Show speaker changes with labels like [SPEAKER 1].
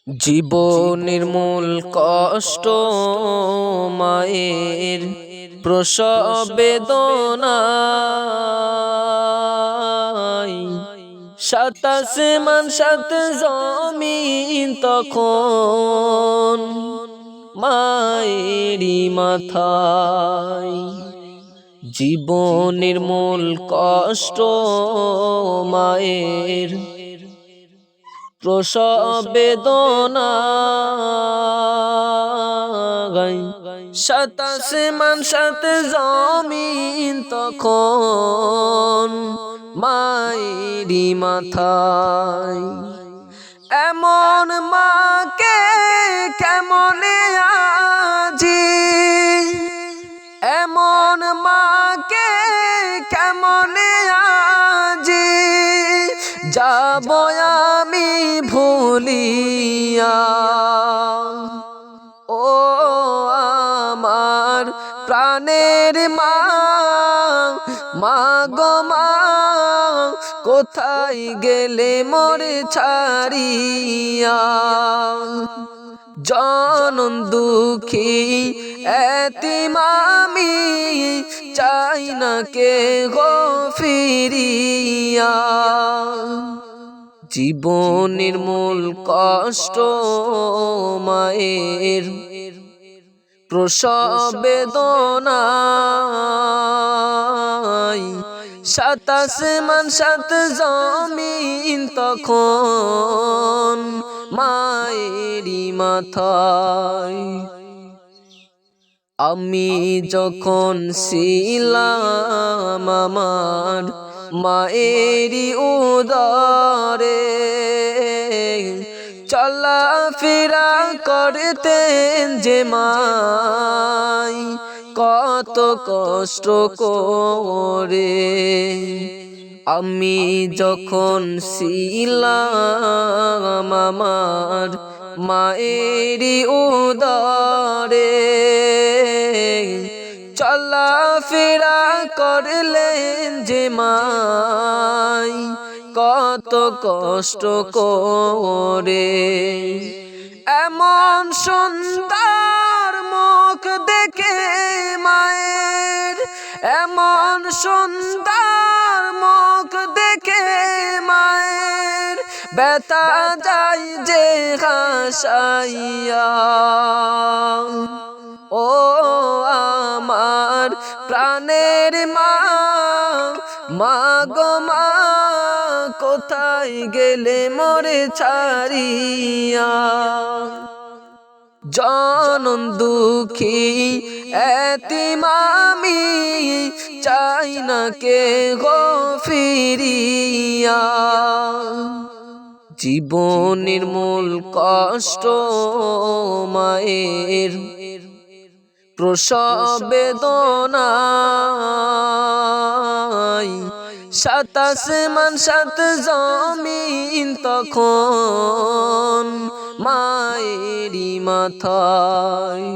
[SPEAKER 1] জীবনের মূল কষ্ট মায়ের প্রসব বেদনায়, সাত আসমান সাত জমিন তখন মায়েরই মাথায়। জীবনের মূল কষ্ট মায়ের প্রসব বেদনায়, সাত আসমান সাত জমিন তখন মায়েরই মাথায়। এমন মাকে কেমনে আজি, এমন মাকে কেমনে আজি যাব আমি ভুলিয়া। ও আমার প্রাণের মা, মা গো মা, কোথায় গেলে মোরে ছাড়িয়া। জনম দুঃখী এতিম আমি, চাই না কে গো ফিরিয়া। জীবনের মূল কষ্ট মায়ের প্রসব বেদনায়, সাত আসমান সাত জমিন তখন মায়েরই মাথায়। আমি যখন ছিলাম আমার মায়েরই উদরে, চলাফেরা করতেন যে মাই কত কষ্ট করে। আমি যখন ছিলাম আমার মায়েরই উদরে, চলাফেরা করলেন যে মাই কত কষ্ট করে। এমন সুন্দর মুখ দেখে মায়ের, এমন সুন্দর মুখ দেখে মায়ের ব্যথা যায় যে হাসাইয়া। ও আমার প্রাণের মা, মা গো মা, কোথায় গেলে মোরে ছাড়িয়া। জনম দুঃখী এতিম আমি, চাই না কে গো ফিরিয়া। জীবনের মূল কষ্ট মায়ের প্রসব বেদনায়, সাত আসমান সাত জমিন তখন মায়েরই মাথায়।